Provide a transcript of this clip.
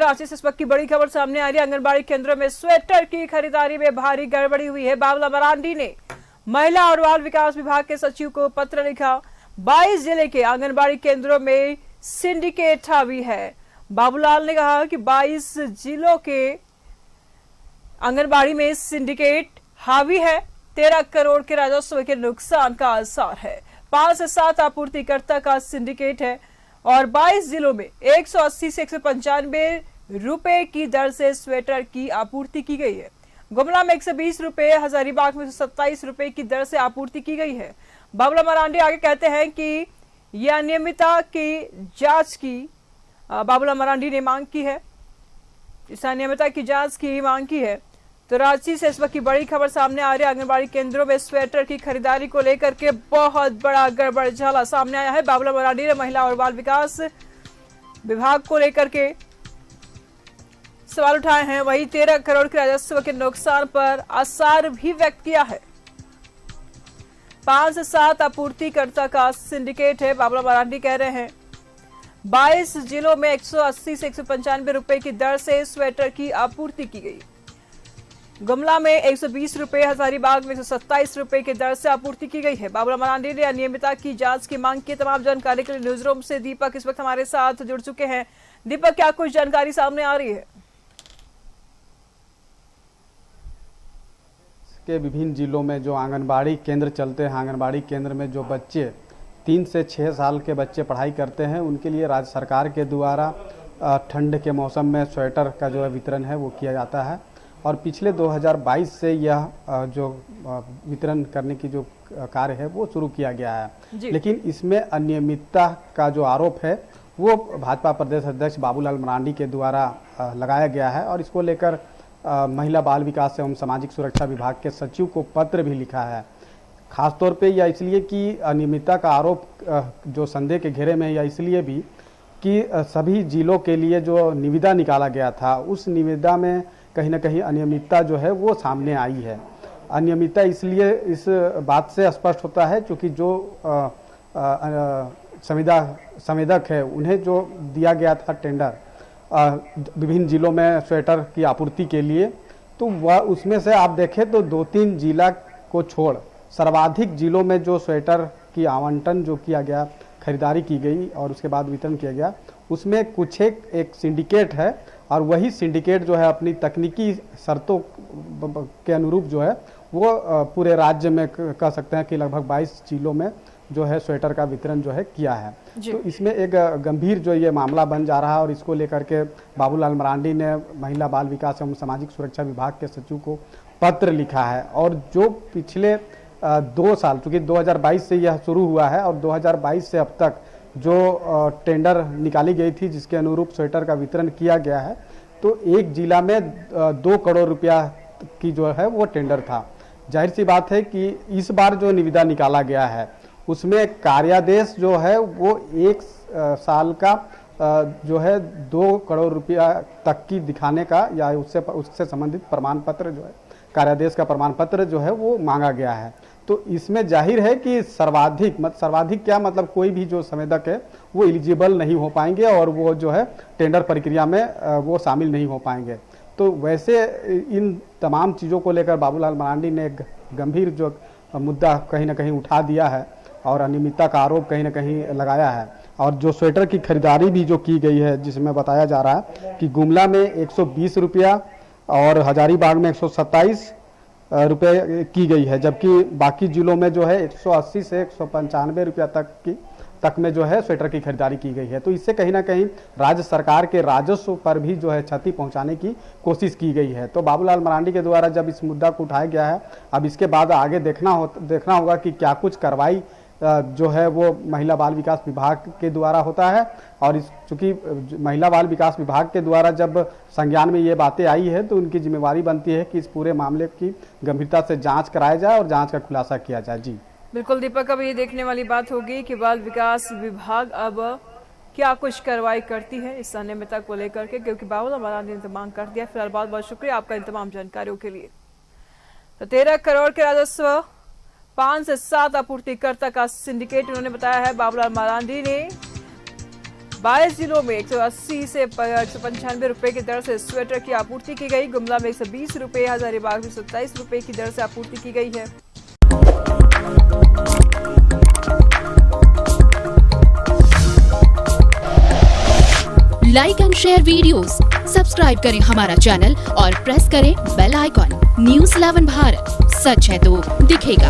रांची से इस वक्त की बड़ी खबर सामने आ रही है। आंगनबाड़ी केंद्रों में स्वेटर की खरीदारी में भारी गड़बड़ी हुई है। बाबूलाल मरांडी ने महिला और बाल विकास विभाग के सचिव को पत्र लिखा। 22 जिले के आंगनबाड़ी केंद्रों में सिंडिकेट हावी है। बाबूलाल ने कहा कि 22 जिलों के आंगनबाड़ी में सिंडिकेट हावी है। 13 करोड़ के राजस्व के नुकसान का आसार है। 5 से 7 आपूर्तिकर्ता का सिंडिकेट है और 22 जिलों में 180 से 195 रुपए की दर से स्वेटर की आपूर्ति की गई है। गुमला में 120 रुपए, हजारीबाग में 27 रुपए की दर से आपूर्ति की गई है। बाबूलाल मरांडी आगे कहते हैं कि यह अनियमितता की जांच की बाबूलाल मरांडी ने मांग की है। इस अनियमितता की जांच की मांग की है। तो रांची से इस वक्त की बड़ी खबर सामने आ रही है। आंगनबाड़ी केंद्रों में स्वेटर की खरीदारी को लेकर के बहुत बड़ा गड़बड़झाला सामने आया है। बाबूलाल मरांडी ने महिला और बाल विकास विभाग को लेकर के सवाल उठाए हैं। वहीं 13 करोड़ के राजस्व के नुकसान पर आसार भी व्यक्त किया है। 5 से 7 आपूर्तिकर्ता का सिंडिकेट है। बाबूलाल मरांडी कह रहे हैं 22 जिलों में 180 से 195 रुपए की दर से स्वेटर की आपूर्ति की गई। गुमला में 120 रुपए, हजारीबाग में 127 रुपए की दर से आपूर्ति की गई है। बाबूलाल मरांडी ने अनियमितता की जांच की मांग की। तमाम जानकारी के लिए न्यूज रूम से दीपक इस वक्त हमारे साथ जुड़ चुके हैं। दीपक, क्या कुछ जानकारी सामने आ रही है? के विभिन्न जिलों में जो आंगनबाड़ी केंद्र चलते हैं, आंगनबाड़ी केंद्र में जो बच्चे 3 से 6 साल के बच्चे पढ़ाई करते हैं, उनके लिए राज्य सरकार के द्वारा ठंड के मौसम में स्वेटर का जो है वितरण है वो किया जाता है। और पिछले 2022 से यह जो वितरण करने की जो कार्य है वो शुरू किया गया है। लेकिन इसमें अनियमितता का जो आरोप है वो भाजपा प्रदेश अध्यक्ष बाबूलाल मरांडी के द्वारा लगाया गया है। और इसको लेकर महिला बाल विकास एवं सामाजिक सुरक्षा विभाग के सचिव को पत्र भी लिखा है। खासतौर पे यह इसलिए कि अनियमितता का आरोप जो संदेह के घेरे में, या इसलिए भी कि सभी जिलों के लिए जो निविदा निकाला गया था, उस निविदा में कहीं ना कहीं अनियमितता जो है वो सामने आई है। अनियमितता इसलिए इस बात से स्पष्ट होता है क्योंकि जो संवेदक है उन्हें जो दिया गया था टेंडर विभिन्न जिलों में स्वेटर की आपूर्ति के लिए, तो वह उसमें से आप देखें तो 2-3 जिला को छोड़ सर्वाधिक जिलों में जो स्वेटर की आवंटन जो किया गया, खरीदारी की गई और उसके बाद वितरण किया गया, उसमें कुछ एक सिंडिकेट है। और वही सिंडिकेट जो है अपनी तकनीकी शर्तों के अनुरूप जो है वो पूरे राज्य में कह सकते हैं कि लगभग 22 जिलों में जो है स्वेटर का वितरण जो है किया है। तो इसमें एक गंभीर जो ये मामला बन जा रहा है और इसको लेकर के बाबूलाल मरांडी ने महिला बाल विकास एवं सामाजिक सुरक्षा विभाग के सचिव को पत्र लिखा है। और जो पिछले 2 साल, चूँकि 2022 से यह शुरू हुआ है और 2022 से अब तक जो टेंडर निकाली गई थी जिसके अनुरूप स्वेटर का वितरण किया गया है, तो एक जिला में 2 करोड़ रुपया की जो है वो टेंडर था। जाहिर सी बात है कि इस बार जो निविदा निकाला गया है उसमें कार्यादेश जो है वो 1 साल का जो है 2 करोड़ रुपया तक की दिखाने का या उससे संबंधित प्रमाण पत्र जो है, कार्यादेश का प्रमाण पत्र जो है वो मांगा गया है। तो इसमें जाहिर है कि सर्वाधिक क्या मतलब कोई भी जो संवेदक है वो एलिजिबल नहीं हो पाएंगे और वो जो है टेंडर प्रक्रिया में वो शामिल नहीं हो पाएंगे। तो वैसे इन तमाम चीज़ों को लेकर बाबूलाल मरांडी ने एक गंभीर जो मुद्दा कहीं ना कहीं उठा दिया है और अनियमितता का आरोप कहीं ना कहीं लगाया है। और जो स्वेटर की खरीदारी भी जो की गई है, जिसमें बताया जा रहा है कि गुमला में 120 रुपया और हजारीबाग में 127 रुपये की गई है, जबकि बाकी जिलों में जो है 180 से 195 रुपया तक में जो है स्वेटर की खरीदारी की गई है। तो इससे कहीं ना कहीं राज्य सरकार के राजस्व पर भी जो है क्षति पहुंचाने की कोशिश की गई है। तो बाबूलाल मरांडी के द्वारा जब इस मुद्दा को उठाया गया है, अब इसके बाद आगे देखना होगा कि क्या कुछ कार्रवाई जो है वो महिला बाल विकास विभाग के द्वारा होता है। और इस चूँकि महिला बाल विकास विभाग के द्वारा जब संज्ञान में ये बातें आई है तो उनकी जिम्मेवारी बनती है कि इस पूरे मामले की गंभीरता से जांच कराया जाए और जांच का खुलासा किया जाए। जी बिल्कुल दीपक, अब ये देखने वाली बात होगी कि बाल विकास विभाग अब क्या कुछ कार्रवाई करती है इस अनियमितता को लेकर के, क्योंकि बाबूलाल मरांडी ने मांग कर दिया। फिलहाल बहुत बहुत शुक्रिया आपका इन तमाम जानकारियों के लिए। तो 13 करोड़ के राजस्व, 5 से 7 आपूर्तिकर्ता का सिंडिकेट उन्होंने बताया है। बाबूलाल मरांडी ने 22 जिलों में 180 से 195 रुपए की दर से स्वेटर की आपूर्ति की गई। गुमला में 120 रुपए, हजारीबाग में 27 रुपए की दर से आपूर्ति की गई है। Like and share videos, subscribe करें हमारा चैनल और प्रेस करें बेल आइकॉन। News 11 भारत, सच है तो दिखेगा।